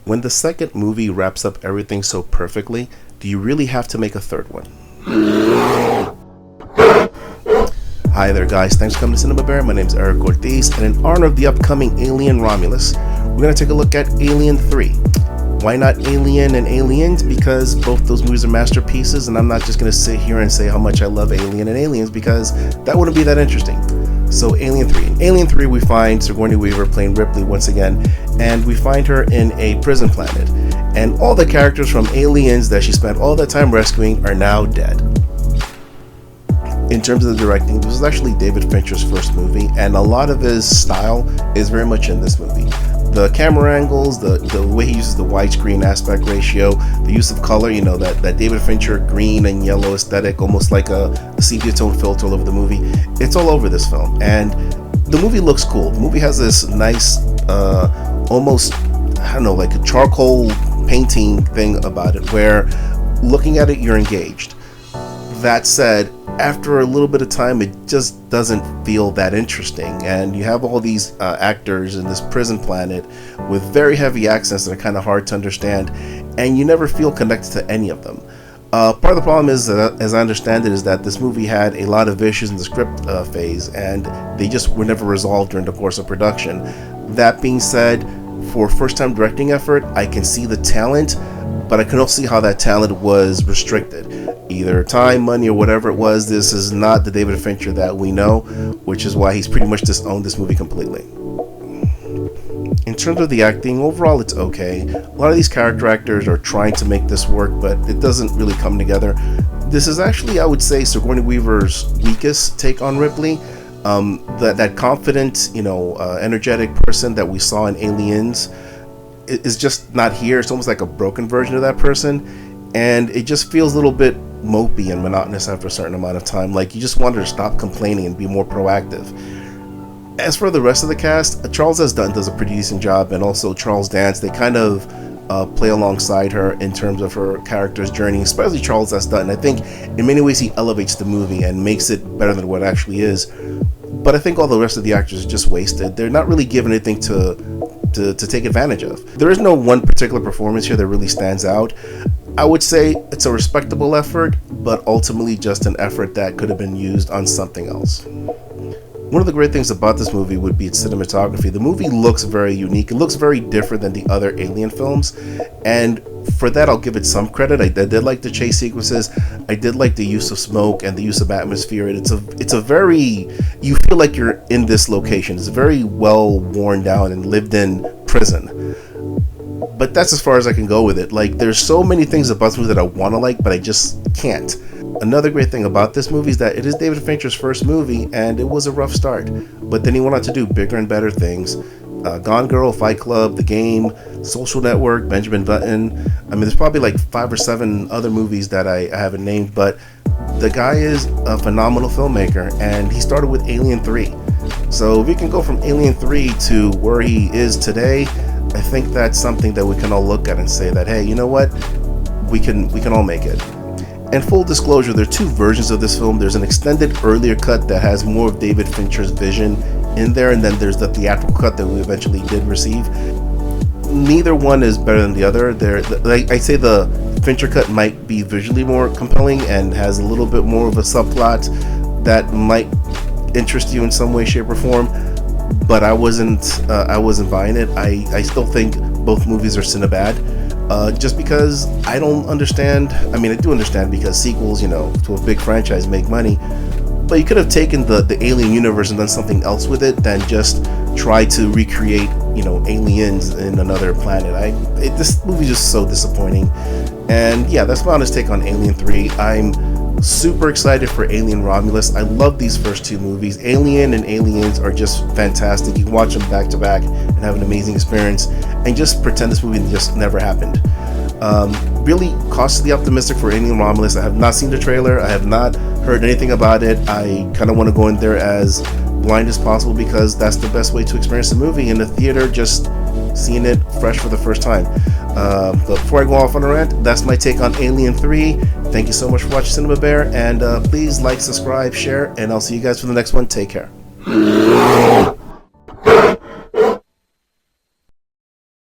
When the second movie wraps up everything so perfectly, do you really have to make a third one? Hi there guys, thanks for coming to CinemaBad. My name is Eric Ortiz, and in honor of the upcoming Alien Romulus, we're going to take a look at Alien 3. Why not Alien and Aliens? Because both those movies are masterpieces, and I'm not just going to sit here and say how much I love Alien and Aliens, because that wouldn't be that interesting. So Alien 3. In Alien 3 we find Sigourney Weaver playing Ripley once again, and we find her in a prison planet. And all the characters from Aliens that she spent all that time rescuing are now dead. In terms of the directing, this was actually David Fincher's first movie, and a lot of his style is very much in this movie. The camera angles, the way he uses the widescreen aspect ratio, the use of color, you know, that David Fincher green and yellow aesthetic, almost like a sepia tone filter all over the movie. It's all over this film, and the movie looks cool. The movie has this nice, almost, I don't know, like a charcoal painting thing about it, where looking at it, you're engaged. That said, after a little bit of time, it just doesn't feel that interesting, and you have all these actors in this prison planet with very heavy accents that are kind of hard to understand, and you never feel connected to any of them. Part of the problem is, as I understand it, is that this movie had a lot of issues in the script phase, and they just were never resolved during the course of production. That being said, for a first-time directing effort, I can see the talent, but I can also see how that talent was restricted. Either time, money, or whatever it was, this is not the David Fincher that we know, which is why he's pretty much disowned this movie completely. In terms of the acting, overall it's okay. A lot of these character actors are trying to make this work, but it doesn't really come together. This is actually, I would say, Sigourney Weaver's weakest take on Ripley. That confident, energetic person that we saw in Aliens is just not here. It's almost like a broken version of that person, and it just feels a little bit mopey and monotonous after a certain amount of time. Like, you just want her to stop complaining and be more proactive. As for the rest of the cast, Charles S. Dutton does a pretty decent job, and also Charles Dance. They kind of play alongside her in terms of her character's journey, especially Charles S. Dutton. I think in many ways he elevates the movie and makes it better than what it actually is. But I think all the rest of the actors are just wasted. They're not really given anything to take advantage of. There is no one particular performance here that really stands out. I would say it's a respectable effort, but ultimately just an effort that could have been used on something else. One of the great things about this movie would be its cinematography. The movie looks very unique. It looks very different than the other Alien films, and for that I'll give it some credit. I did like the chase sequences. I did like the use of smoke and the use of atmosphere. It's a very, you feel like you're in this location. It's a very well worn down and lived in prison. But that's as far as I can go with it. Like, there's so many things about this movie that I want to like, but I just can't. Another great thing about this movie is that it is David Fincher's first movie, and it was a rough start. But then he went on to do bigger and better things. Gone Girl, Fight Club, The Game, Social Network, Benjamin Button. I mean, there's probably like 5 or 7 other movies that I haven't named, but the guy is a phenomenal filmmaker, and he started with Alien 3. So if we can go from Alien 3 to where he is today, I think that's something that we can all look at and say that, hey, you know what? We can all make it. And full disclosure, there are 2 versions of this film. There's an extended earlier cut that has more of David Fincher's vision in there, and then there's the theatrical cut that we eventually did receive. Neither one is better than the other. I'd say the Fincher cut might be visually more compelling and has a little bit more of a subplot that might interest you in some way, shape, or form. But I wasn't buying it. I still think both movies are CineBad, just because I don't understand. I mean, I do understand because sequels, to a big franchise make money. But you could have taken the Alien universe and done something else with it than just try to recreate, aliens in another planet. This movie is just so disappointing. And yeah, that's my honest take on Alien 3. I'm super excited for Alien Romulus. I love these first 2 movies. Alien and Aliens are just fantastic. You can watch them back to back and have an amazing experience and just pretend this movie just never happened. Really cautiously optimistic for Alien Romulus. I have not seen the trailer. I have not heard anything about it. I kind of want to go in there as blind as possible because that's the best way to experience the movie in the theater, just seeing it fresh for the first time. But before I go off on a rant, that's my take on Alien 3. Thank you so much for watching CinemaBad, and please like, subscribe, share, and I'll see you guys for the next one. Take care.